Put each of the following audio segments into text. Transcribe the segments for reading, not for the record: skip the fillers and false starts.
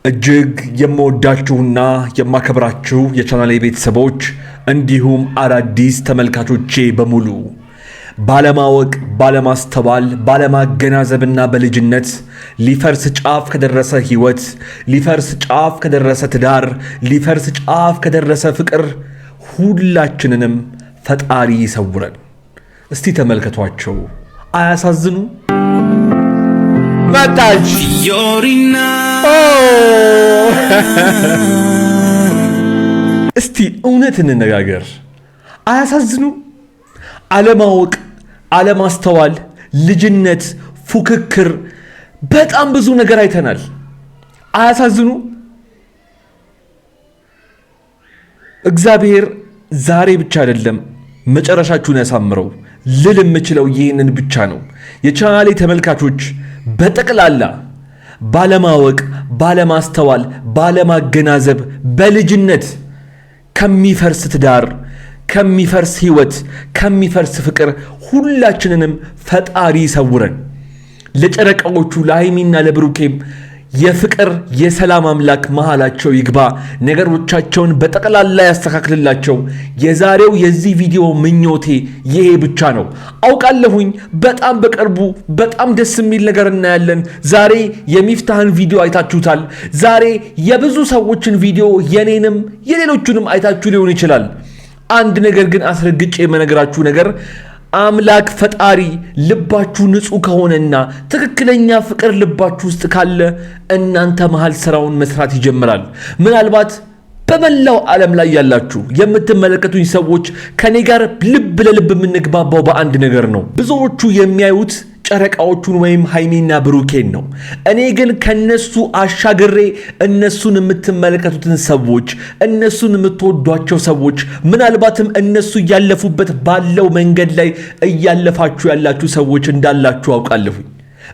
እጅግ የምወዳችሁና የማከብራችሁ የቻናሌ ቤተሰቦች እንዲሁም አዳዲስ ተመልካቾቼ በሙሉ ባለማወቅ፣ ባለማስተዋል፣ ባለማገናዘብና በልጅነት ሊፈርስ ጫፍ ከደረሰ ህይወት፣ ሊፈርስ ጫፍ ከደረሰ ትዳር፣ ሊፈርስ ጫፍ ከደረሰ ፍቅር ሁላችንንም ፈጣሪ ይሰውረን። እስቲ ተመልከቷቸው፣ አያሳዝኑ? መጣች ዮሪና። እስቲ እውነት እንነጋገር፣ አያሳዝኑ? አለማወቅ፣ አለማስተዋል፣ ልጅነት፣ ፉክክር፣ በጣም ብዙ ነገር አይተናል። አያሳዝኑ? እግዚአብሔር ዛሬ ብቻ አይደለም መጨረሻችሁን ያሳምረው ልል የምችለው ይህንን ብቻ ነው። የቻናሌ ተመልካቾች በጠቅላላ ባለማወቅ፣ ባለማስተዋል፣ ባለማገናዘብ በልጅነት ከሚፈርስ ትዳር፣ ከሚፈርስ ህይወት፣ ከሚፈርስ ፍቅር ሁላችንንም ፈጣሪ ይሰውረን። ለጨረቃዎቹ ለሃይሚና ለብሩኬም የፍቅር የሰላም አምላክ መሃላቸው ይግባ፣ ነገሮቻቸውን በጠቅላላ ያስተካክልላቸው። የዛሬው የዚህ ቪዲዮ ምኞቴ ይሄ ብቻ ነው። አውቃለሁኝ በጣም በቅርቡ በጣም ደስ የሚል ነገር እናያለን። ዛሬ የሚፍታህን ቪዲዮ አይታችሁታል። ዛሬ የብዙ ሰዎችን ቪዲዮ የኔንም የሌሎቹንም አይታችሁ ሊሆን ይችላል። አንድ ነገር ግን አስረግጬ የምነግራችሁ ነገር አምላክ ፈጣሪ ልባችሁ ንጹህ ከሆነና ትክክለኛ ፍቅር ልባችሁ ውስጥ ካለ እናንተ መሃል ስራውን መስራት ይጀምራል። ምናልባት በመላው ዓለም ላይ ያላችሁ የምትመለከቱኝ ሰዎች ከኔ ጋር ልብ ለልብ የምንግባባው በአንድ ነገር ነው። ብዙዎቹ የሚያዩት ጨረቃዎቹን ወይም ሃይሚና ብሩኬን ነው። እኔ ግን ከነሱ አሻግሬ እነሱን የምትመለከቱትን ሰዎች፣ እነሱን የምትወዷቸው ሰዎች፣ ምናልባትም እነሱ እያለፉበት ባለው መንገድ ላይ እያለፋችሁ ያላችሁ ሰዎች እንዳላችሁ አውቃለሁኝ።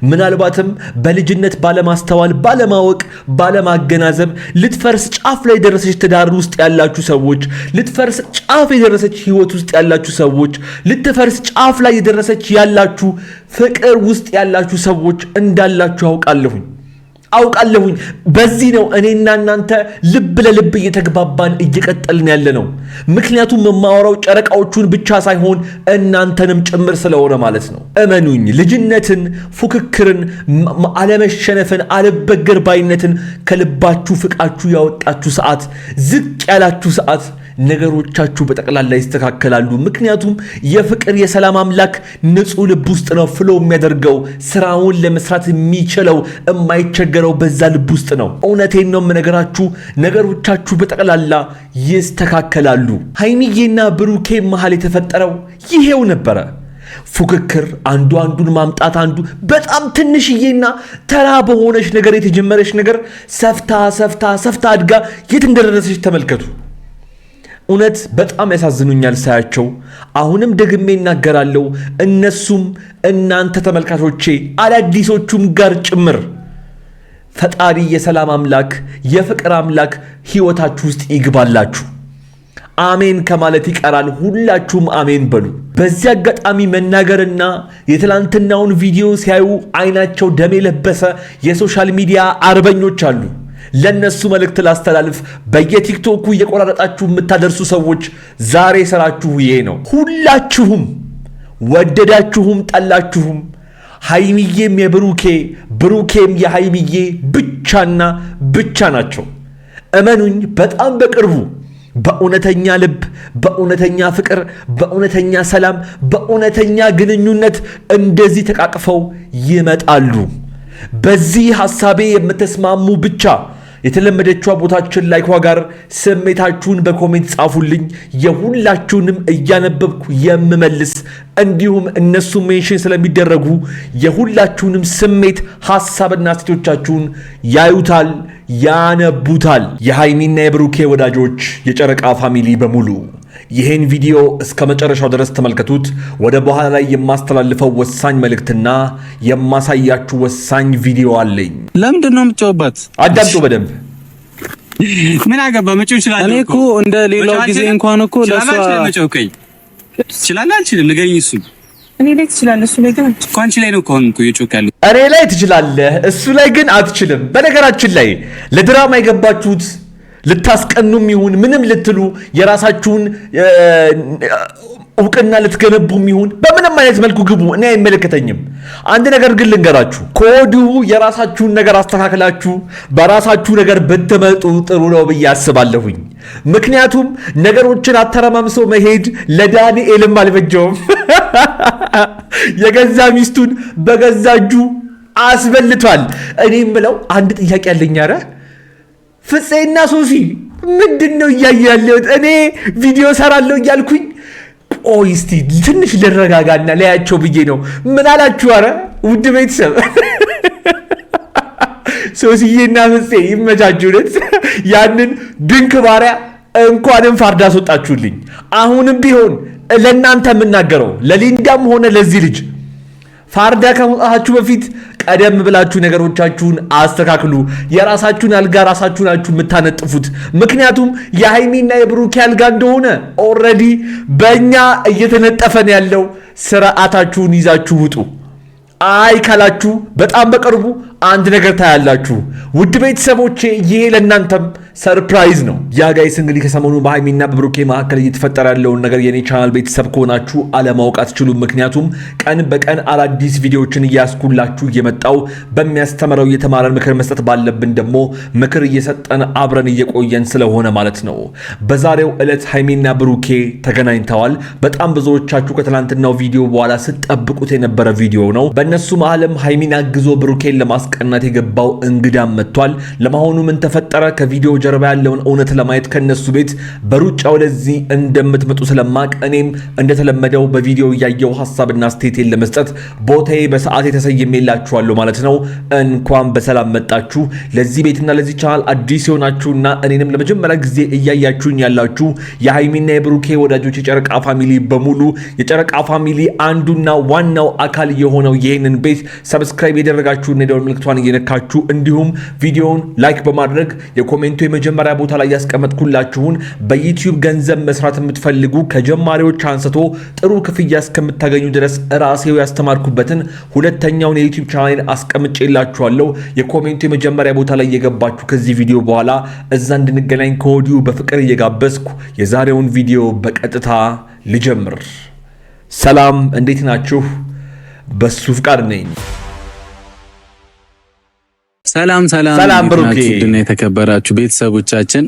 ምናልባትም በልጅነት ባለማስተዋል፣ ባለማወቅ፣ ባለማገናዘብ ልትፈርስ ጫፍ ላይ የደረሰች ትዳር ውስጥ ያላችሁ ሰዎች፣ ልትፈርስ ጫፍ የደረሰች ህይወት ውስጥ ያላችሁ ሰዎች፣ ልትፈርስ ጫፍ ላይ የደረሰች ያላችሁ ፍቅር ውስጥ ያላችሁ ሰዎች እንዳላችሁ አውቃለሁኝ። በዚህ ነው እኔና እናንተ ልብ ለልብ እየተግባባን እየቀጠልን ያለ ነው። ምክንያቱም የማወራው ጨረቃዎቹን ብቻ ሳይሆን እናንተንም ጭምር ስለሆነ ማለት ነው። እመኑኝ፣ ልጅነትን፣ ፉክክርን፣ አለመሸነፍን፣ አለበገር ባይነትን ከልባችሁ ፍቃችሁ ያወጣችሁ ሰዓት፣ ዝቅ ያላችሁ ሰዓት ነገሮቻችሁ በጠቅላላ ይስተካከላሉ። ምክንያቱም የፍቅር የሰላም አምላክ ንጹህ ልብ ውስጥ ነው ፍሎ የሚያደርገው። ስራውን ለመስራት የሚችለው የማይቸገረው በዛ ልብ ውስጥ ነው። እውነቴን ነው የምነግራችሁ፣ ነገሮቻችሁ በጠቅላላ ይስተካከላሉ። ሃይሚዬና ብሩኬ መሃል የተፈጠረው ይሄው ነበረ። ፉክክር፣ አንዱ አንዱን ማምጣት፣ አንዱ በጣም ትንሽዬና ተራ በሆነች ነገር የተጀመረች ነገር ሰፍታ አድጋ የት እንደደረሰች ተመልከቱ። እውነት በጣም ያሳዝኑኛል ሳያቸው። አሁንም ደግሜ እናገራለሁ፣ እነሱም እናንተ ተመልካቾቼ አዳዲሶቹም ጋር ጭምር ፈጣሪ የሰላም አምላክ የፍቅር አምላክ ህይወታችሁ ውስጥ ይግባላችሁ። አሜን ከማለት ይቀራል። ሁላችሁም አሜን በሉ። በዚህ አጋጣሚ መናገርና የትላንትናውን ቪዲዮ ሲያዩ አይናቸው ደም የለበሰ የሶሻል ሚዲያ አርበኞች አሉ። ለነሱ መልእክት ላስተላልፍ። በየቲክቶኩ እየቆራረጣችሁ የምታደርሱ ሰዎች ዛሬ ስራችሁ ይሄ ነው። ሁላችሁም ወደዳችሁም ጠላችሁም ሃይሚዬም የብሩኬ ብሩኬም የሃይሚዬ ብቻና ብቻ ናቸው። እመኑኝ፣ በጣም በቅርቡ በእውነተኛ ልብ፣ በእውነተኛ ፍቅር፣ በእውነተኛ ሰላም፣ በእውነተኛ ግንኙነት እንደዚህ ተቃቅፈው ይመጣሉ። በዚህ ሐሳቤ የምትስማሙ ብቻ የተለመደችው ቦታችን ላይኳ ጋር ስሜታችሁን በኮሜንት ጻፉልኝ። የሁላችሁንም እያነበብኩ የምመልስ እንዲሁም እነሱ ሜንሽን ስለሚደረጉ የሁላችሁንም ስሜት ሐሳብና አስተያየቶቻችሁን ያዩታል፣ ያነቡታል። የሃይሚና የብሩኬ ወዳጆች፣ የጨረቃ ፋሚሊ በሙሉ ይህን ቪዲዮ እስከ መጨረሻው ድረስ ተመልከቱት። ወደ በኋላ ላይ የማስተላልፈው ወሳኝ መልእክትና የማሳያችሁ ወሳኝ ቪዲዮ አለኝ። ለምንድን ነው የምትጨውበት? አዳምጡ በደንብ። ምን አገባ? መጪው ይችላል። እኔ እኮ እንደ ሌላው ጊዜ እንኳን እኮ ለሷ መጨውቀኝ ይችላል። አልችልም። ንገሪኝ። እሱ እኔ ላይ ትችላለህ፣ እሱ ላይ ግን እኮ አንቺ ላይ ነው እኮ እየጮክ ያለው። እኔ ላይ ትችላለህ፣ እሱ ላይ ግን አትችልም። በነገራችን ላይ ለድራማ የገባችሁት ልታስቀኑም ይሁን ምንም ልትሉ የራሳችሁን እውቅና ልትገነቡም ይሁን በምንም አይነት መልኩ ግቡ፣ እኔ አይመለከተኝም። አንድ ነገር ግን ልንገራችሁ፣ ከወዲሁ የራሳችሁን ነገር አስተካክላችሁ በራሳችሁ ነገር ብትመጡ ጥሩ ነው ብዬ አስባለሁኝ። ምክንያቱም ነገሮችን አተረማምሶ መሄድ ለዳንኤልም አልበጀውም። የገዛ ሚስቱን በገዛ እጁ አስበልቷል። እኔ የምለው አንድ ጥያቄ ያለኝ፣ ኧረ ፍፄና ሶሲ ምንድን ነው እያየ ያለሁት? እኔ ቪዲዮ ሰራለሁ እያልኩኝ ቆይ እስቲ ትንሽ ልረጋጋና ለያቸው ብዬ ነው። ምን አላችሁ? ኧረ ውድ ቤተሰብ ሶሲዬና ፍፄ ይመቻችሁለት። ያንን ድንክ ባሪያ እንኳንም ፋርዳ አስወጣችሁልኝ። አሁንም ቢሆን ለእናንተ የምናገረው ለሊንዳም ሆነ ለዚህ ልጅ ፋርዳ ከመውጣታችሁ በፊት ቀደም ብላችሁ ነገሮቻችሁን አስተካክሉ። የራሳችሁን አልጋ ራሳችሁ ናችሁ የምታነጥፉት። ምክንያቱም የሃይሚና የብሩኬ አልጋ እንደሆነ ኦልሬዲ በእኛ እየተነጠፈን ያለው። ስርዓታችሁን ይዛችሁ ውጡ። አይ ካላችሁ በጣም በቅርቡ አንድ ነገር ታያላችሁ። ውድ ቤተሰቦቼ ይሄ ለእናንተም ሰርፕራይዝ ነው። ያ ጋይስ እንግዲህ ከሰሞኑ በሃይሚና በብሩኬ መካከል እየተፈጠረ ያለውን ነገር የኔ ቻናል ቤተሰብ ከሆናችሁ አለማወቅ አትችሉም። ምክንያቱም ቀን በቀን አዳዲስ ቪዲዮዎችን እያስኩላችሁ እየመጣው በሚያስተምረው እየተማረን ምክር መስጠት ባለብን ደግሞ ምክር እየሰጠን አብረን እየቆየን ስለሆነ ማለት ነው። በዛሬው ዕለት ሃይሚና ብሩኬ ተገናኝተዋል። በጣም ብዙዎቻችሁ ከትላንትናው ቪዲዮ በኋላ ስትጠብቁት የነበረ ቪዲዮ ነው። በእነሱ መሀልም ሃይሚን አግዞ ብሩኬን ለማስቀናት የገባው እንግዳም መጥቷል። ለመሆኑ ምን ተፈጠረ? ከቪዲዮ ጀርባ ያለውን እውነት ለማየት ከነሱ ቤት በሩጫ ወደዚህ እንደምትመጡ ስለማቅ እኔም እንደተለመደው በቪዲዮ እያየው ሐሳብና ስቴቴን ለመስጠት ቦታዬ በሰዓት ተሰይሜላችኋለሁ ማለት ነው። እንኳን በሰላም መጣችሁ። ለዚህ ቤትና ለዚህ ቻናል አዲስ የሆናችሁና እኔንም ለመጀመሪያ ጊዜ እያያችሁኝ ያላችሁ የሃይሚና የብሩኬ ወዳጆች የጨረቃ ፋሚሊ በሙሉ የጨረቃ ፋሚሊ አንዱና ዋናው አካል የሆነው ይህንን ቤት ሰብስክራይብ የደረጋችሁና የደወል ምልክቷን እየነካችሁ እንዲሁም ቪዲዮውን ላይክ በማድረግ የኮሜንቱ የመጀመሪያ ቦታ ላይ ያስቀመጥኩላችሁን በዩቲዩብ ገንዘብ መስራት የምትፈልጉ ከጀማሪዎች አንስቶ ጥሩ ክፍያ እስከምታገኙ ድረስ ራሴው ያስተማርኩበትን ሁለተኛውን የዩቲዩብ ቻናል አስቀምጬላችኋለሁ። የኮሜንቱ የመጀመሪያ ቦታ ላይ የገባችሁ ከዚህ ቪዲዮ በኋላ እዛ እንድንገናኝ ከወዲሁ በፍቅር እየጋበዝኩ የዛሬውን ቪዲዮ በቀጥታ ልጀምር። ሰላም፣ እንዴት ናችሁ? በሱ ፍቃድ ነኝ። ሰላም ብሩኬ እና የተከበራችሁ ቤተሰቦቻችን፣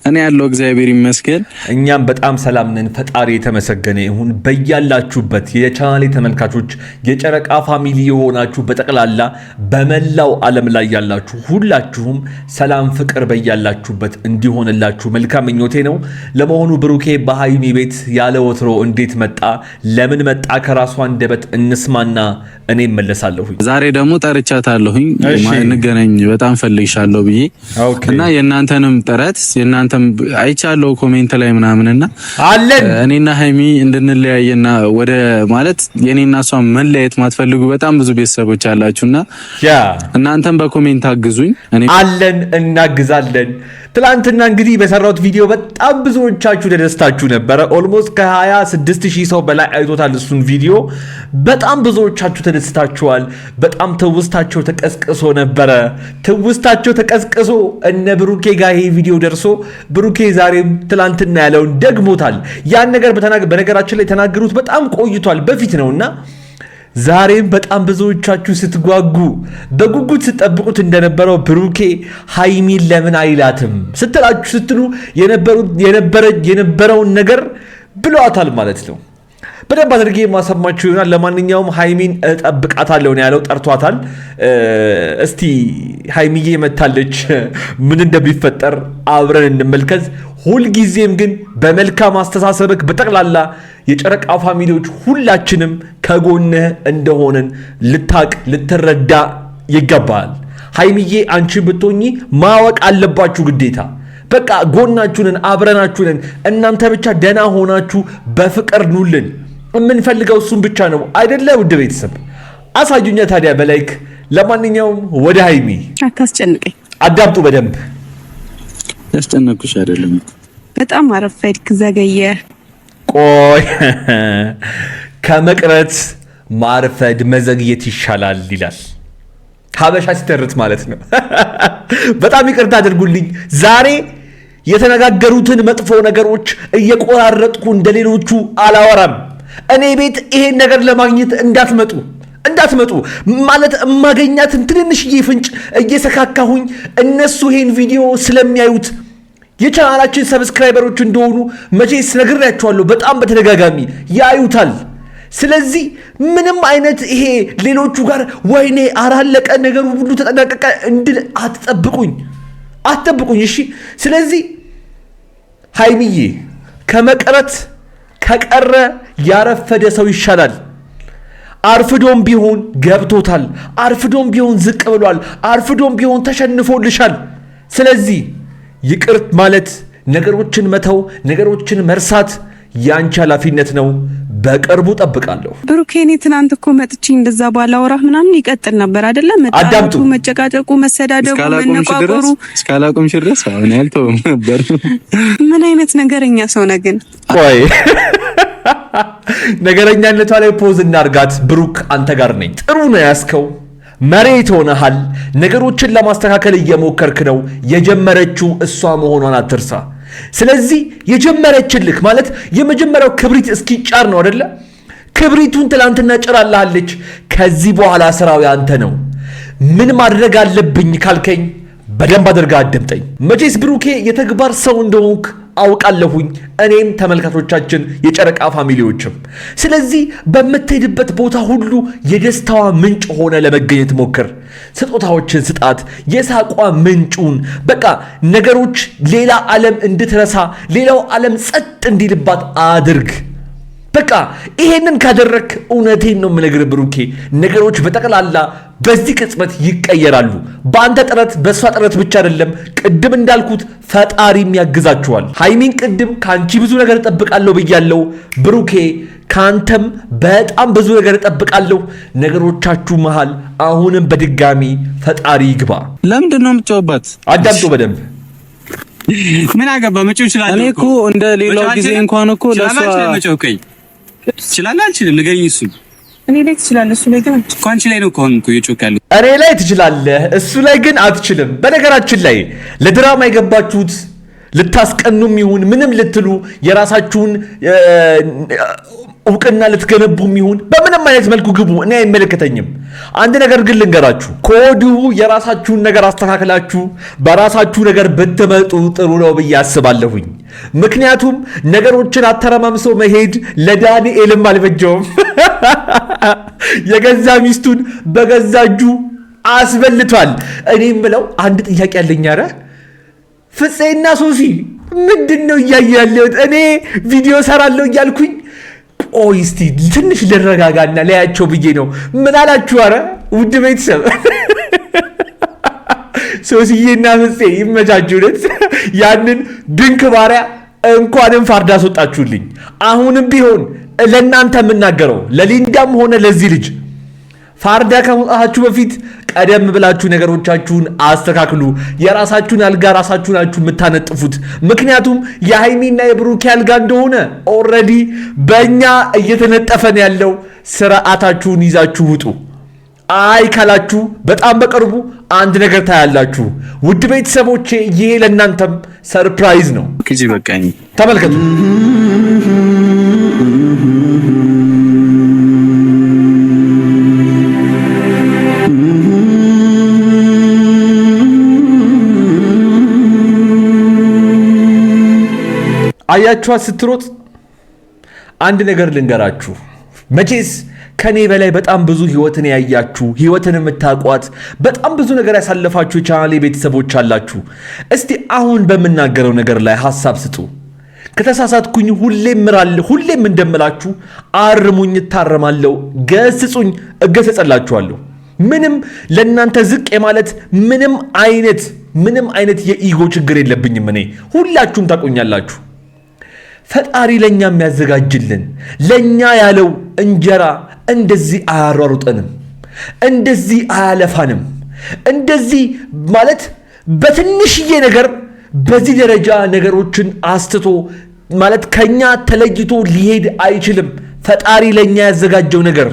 እኔ ያለው እግዚአብሔር ይመስገን፣ እኛም በጣም ሰላም ነን። ፈጣሪ የተመሰገነ ይሁን። በያላችሁበት የቻናሌ ተመልካቾች የጨረቃ ፋሚሊ የሆናችሁ በጠቅላላ በመላው ዓለም ላይ ያላችሁ ሁላችሁም ሰላም፣ ፍቅር በያላችሁበት እንዲሆንላችሁ መልካም ምኞቴ ነው። ለመሆኑ ብሩኬ በሃይሚ ቤት ያለ ወትሮ እንዴት መጣ? ለምን መጣ? ከራሷ አንደበት እንስማና እኔ እመለሳለሁ። ዛሬ ደግሞ ጠርቻታለሁኝ እንገናኝ በጣም ፈልግሻለሁ ብዬ እና የእናንተንም ጥረት የእናንተም አይቻለሁ ኮሜንት ላይ ምናምንና አለን እኔና ሃይሚ እንድንለያየና ወደ ማለት የኔና እሷ መለያየት ማትፈልጉ በጣም ብዙ ቤተሰቦች አላችሁና እናንተም በኮሜንት አግዙኝ። እኔ አለን እናግዛለን። ትላንትና እንግዲህ በሰራሁት ቪዲዮ በጣም ብዙዎቻችሁ ተደስታችሁ ነበረ። ኦልሞስት ከ26000 ሰው በላይ አይቶታል እሱን ቪዲዮ። በጣም ብዙዎቻችሁ ተደስታችኋል። በጣም ትውስታቸው ተቀስቅሶ ነበረ። ትውስታቸው ተቀስቅሶ እነ ብሩኬ ጋር ይሄ ቪዲዮ ደርሶ ብሩኬ ዛሬም ትላንትና ያለውን ደግሞታል። ያን ነገር በነገራችን ላይ ተናገሩት በጣም ቆይቷል በፊት ነውና ዛሬም በጣም ብዙዎቻችሁ ስትጓጉ በጉጉት ስትጠብቁት እንደነበረው ብሩኬ ሃይሚን ለምን አይላትም ስትሉ የነበረውን ነገር ብለዋታል ማለት ነው። በደንብ አድርጌ ማሰማችሁ ይሆናል። ለማንኛውም ሃይሚን እጠብቃታለሁ ነው ያለው። ጠርቷታል። እስቲ ሃይሚዬ መታለች፣ ምን እንደሚፈጠር አብረን እንመልከት። ሁልጊዜም ግን በመልካም አስተሳሰብክ በጠቅላላ የጨረቃ ፋሚሊዎች ሁላችንም ከጎንህ እንደሆነን ልታቅ ልትረዳ ይገባል። ሃይሚዬ አንቺ ብትሆኚ ማወቅ አለባችሁ ግዴታ። በቃ ጎናችሁንን አብረናችሁንን እናንተ ብቻ ደና ሆናችሁ በፍቅር ኑልን። የምንፈልገው እሱን ብቻ ነው አይደለ? ውድ ቤተሰብ አሳዩኛ ታዲያ በላይክ። ለማንኛውም ወደ ሃይሚ አታስጨንቀኝ፣ አዳምጡ በደንብ። ያስጨነቅኩሽ አይደለም፣ በጣም አረፈድክ፣ ዘገየ። ቆይ ከመቅረት ማርፈድ መዘግየት ይሻላል ይላል። ሀበሻ ሲተርት ማለት ነው። በጣም ይቅርታ አድርጉልኝ። ዛሬ የተነጋገሩትን መጥፎ ነገሮች እየቆራረጥኩ እንደሌሎቹ አላወራም። እኔ ቤት ይሄን ነገር ለማግኘት እንዳትመጡ ማለት የማገኛትን ትንንሽዬ ፍንጭ እየሰካካሁኝ እነሱ ይሄን ቪዲዮ ስለሚያዩት የቻናላችን ሰብስክራይበሮች እንደሆኑ መቼስ ነግሬያቸዋለሁ። በጣም በተደጋጋሚ ያዩታል። ስለዚህ ምንም አይነት ይሄ ሌሎቹ ጋር ወይኔ አራለቀ ነገሩ ሁሉ ተጠናቀቀ እንድል አትጠብቁኝ። እሺ። ስለዚህ ሃይሚዬ ከመቅረት ከቀረ ያረፈደ ሰው ይሻላል። አርፍዶም ቢሆን ገብቶታል። አርፍዶም ቢሆን ዝቅ ብሏል። አርፍዶም ቢሆን ተሸንፎልሻል። ስለዚህ ይቅር ማለት፣ ነገሮችን መተው፣ ነገሮችን መርሳት ያንቺ ኃላፊነት ነው። በቅርቡ ጠብቃለሁ። ብሩኬ እኔ ትናንት እኮ መጥቼ እንደዛ ባላወራህ ምናምን ይቀጥል ነበር አይደለ? አዳምጡ። መጨቃጨቁ፣ መሰዳደቡ፣ መነቋቆሩ እስካላቆምሽ ድረስ አሁን ያልተውም ነበር። ምን አይነት ነገረኛ ሰው ነህ ግን? ቆይ ነገረኛነቷ ላይ ፖዝ እናርጋት። ብሩክ አንተ ጋር ነኝ። ጥሩ ነው ያስከው። መሬት ሆነሃል። ነገሮችን ለማስተካከል እየሞከርክ ነው። የጀመረችው እሷ መሆኗን አትርሳ። ስለዚህ የጀመረችልክ ማለት የመጀመሪያው ክብሪት እስኪጫር ነው አይደለ? ክብሪቱን ትላንትና ጭራላለች። ከዚህ በኋላ ስራው ያንተ ነው። ምን ማድረግ አለብኝ ካልከኝ በደንብ አድርጋ አደምጠኝ። መቼስ ብሩኬ የተግባር ሰው እንደሆንክ አውቃለሁኝ፣ እኔም ተመልካቾቻችን የጨረቃ ፋሚሊዎችም። ስለዚህ በምትሄድበት ቦታ ሁሉ የደስታዋ ምንጭ ሆነ ለመገኘት ሞክር። ስጦታዎችን ስጣት፣ የሳቋ ምንጩን። በቃ ነገሮች ሌላ ዓለም እንድትረሳ፣ ሌላው ዓለም ጸጥ እንዲልባት አድርግ። በቃ ይሄንን ካደረክ እውነቴን ነው የምነግርህ ብሩኬ፣ ነገሮች በጠቅላላ በዚህ ቅጽበት ይቀየራሉ። በአንተ ጥረት በእሷ ጥረት ብቻ አይደለም። ቅድም እንዳልኩት ፈጣሪም ያግዛችኋል። ሃይሚን ቅድም ከአንቺ ብዙ ነገር እጠብቃለሁ ብያለሁ። ብሩኬ ከአንተም በጣም ብዙ ነገር እጠብቃለሁ። ነገሮቻችሁ መሃል አሁንም በድጋሚ ፈጣሪ ይግባ። ለምንድን ነው የምትጮህባት? አዳምጡ በደንብ። ምን አገባ መጮህ ይችላል። እኔ እኮ እንደ ሌላው ጊዜ እንኳን እኮ ለሷ ትችላለህ አልችልም? ንገረኝ። እኔ ላይ ትችላለህ፣ እሱ ላይ ግን እኮ አንቺ ላይ ነው እኮ አሁን እኮ እየጮክ ያለው። እኔ ላይ ትችላለህ፣ እሱ ላይ ግን አትችልም። በነገራችን ላይ ለድራማ የገባችሁት ልታስቀኑም ይሁን ምንም ልትሉ የራሳችሁን እውቅና ልትገነቡም ይሁን በምንም አይነት መልኩ ግቡ፣ እኔ አይመለከተኝም። አንድ ነገር ግን ልንገራችሁ፣ ከወዲሁ የራሳችሁን ነገር አስተካክላችሁ በራሳችሁ ነገር ብትመጡ ጥሩ ነው ብዬ አስባለሁኝ። ምክንያቱም ነገሮችን አተረማምሶ መሄድ ለዳንኤልም አልበጀውም። የገዛ ሚስቱን በገዛ እጁ አስበልቷል። እኔ የምለው አንድ ጥያቄ ያለኝ፣ ኧረ ፍፄና ሶሲ ምንድን ነው እያየ ያለሁት? እኔ ቪዲዮ ሰራለሁ እያልኩኝ ቆይ እስቲ ትንሽ ልረጋጋና ለያቸው ብዬ ነው። ምን አላችሁ? ኧረ ውድ ቤተሰብ ሶሲዬና ፍፄ ይመቻችሁለት። ያንን ድንክ ባሪያ እንኳንም ፋርዳ አስወጣችሁልኝ። አሁንም ቢሆን ለእናንተ የምናገረው ለሊንዳም ሆነ ለዚህ ልጅ ፋርዳ ከመውጣታችሁ በፊት ቀደም ብላችሁ ነገሮቻችሁን አስተካክሉ። የራሳችሁን አልጋ ራሳችሁ ናችሁ የምታነጥፉት። ምክንያቱም የሃይሚና የብሩኬ አልጋ እንደሆነ ኦልሬዲ በእኛ እየተነጠፈን ያለው። ስርዓታችሁን ይዛችሁ ውጡ። አይ ካላችሁ በጣም በቅርቡ አንድ ነገር ታያላችሁ። ውድ ቤተሰቦቼ ይሄ ለእናንተም ሰርፕራይዝ ነው። ጊዜ በቃኝ። ተመልከቱ። አያችኋት ስትሮጥ። አንድ ነገር ልንገራችሁ፣ መቼስ ከኔ በላይ በጣም ብዙ ህይወትን ያያችሁ ህይወትን የምታውቋት በጣም ብዙ ነገር ያሳለፋችሁ የቻናሌ ቤተሰቦች አላችሁ። እስቲ አሁን በምናገረው ነገር ላይ ሐሳብ ስጡ። ከተሳሳትኩኝ ሁሌም እንደምላችሁ አርሙኝ፣ እታረማለሁ፣ ገስጹኝ፣ እገሰጸላችኋለሁ። ምንም ለእናንተ ዝቅ የማለት ምንም አይነት የኢጎ ችግር የለብኝም። እኔ ሁላችሁም ታቆኛላችሁ። ፈጣሪ ለኛ የሚያዘጋጅልን ለኛ ያለው እንጀራ እንደዚህ አያሯሩጠንም፣ እንደዚህ አያለፋንም። እንደዚህ ማለት በትንሽዬ ነገር በዚህ ደረጃ ነገሮችን አስትቶ ማለት ከኛ ተለይቶ ሊሄድ አይችልም። ፈጣሪ ለኛ ያዘጋጀው ነገር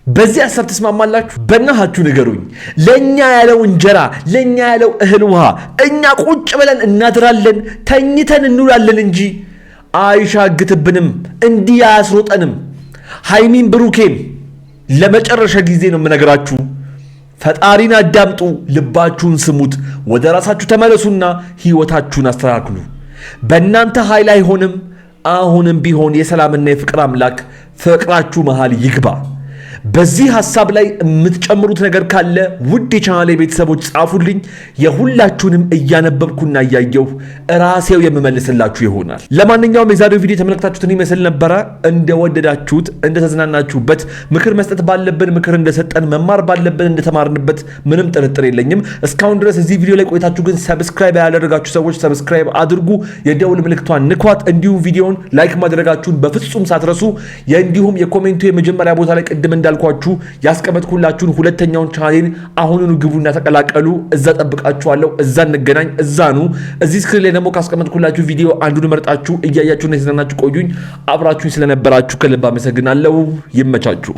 በዚህ ሐሳብ ተስማማላችሁ? በእናታችሁ ንገሩኝ። ለኛ ያለው እንጀራ፣ ለኛ ያለው እህል ውሃ እኛ ቁጭ ብለን እናድራለን፣ ተኝተን እንውላለን እንጂ አይሻግትብንም፣ እንዲህ አያስሮጠንም። ሃይሚን ብሩኬም ለመጨረሻ ጊዜ ነው የምነግራችሁ። ፈጣሪን አዳምጡ፣ ልባችሁን ስሙት፣ ወደ ራሳችሁ ተመለሱና ህይወታችሁን አስተካክሉ። በእናንተ ኃይል አይሆንም። አሁንም ቢሆን የሰላምና የፍቅር አምላክ ፍቅራችሁ መሃል ይግባ። በዚህ ሐሳብ ላይ የምትጨምሩት ነገር ካለ ውድ የቻናሌ ቤተሰቦች ጻፉልኝ። የሁላችሁንም እያነበብኩና እያየሁ ራሴው የምመልስላችሁ ይሆናል። ለማንኛውም የዛሬው ቪዲዮ ተመልክታችሁትን ይመስል ነበረ። እንደወደዳችሁት፣ እንደተዝናናችሁበት፣ ምክር መስጠት ባለብን ምክር እንደሰጠን፣ መማር ባለብን እንደተማርንበት ምንም ጥርጥር የለኝም። እስካሁን ድረስ እዚህ ቪዲዮ ላይ ቆይታችሁ ግን ሰብስክራይብ ያላደረጋችሁ ሰዎች ሰብስክራይብ አድርጉ፣ የደውል ምልክቷን ንኳት። እንዲሁም ቪዲዮውን ላይክ ማድረጋችሁን በፍጹም ሳትረሱ፣ እንዲሁም የኮሜንቱ የመጀመሪያ ቦታ ላይ ቅድም እንዳልኳችሁ ያስቀመጥኩላችሁን ሁለተኛውን ቻናሌን አሁኑኑ ግቡና ተቀላቀሉ። እዛ ጠብቃችኋለሁ። እዛ እንገናኝ። እዛኑ እዚህ ስክሪን ላይ ደግሞ ካስቀመጥኩላችሁ ቪዲዮ አንዱን መርጣችሁ እያያችሁና የተዝናናችሁ ቆዩኝ። አብራችሁኝ ስለነበራችሁ ከልብ አመሰግናለሁ። ይመቻችሁ።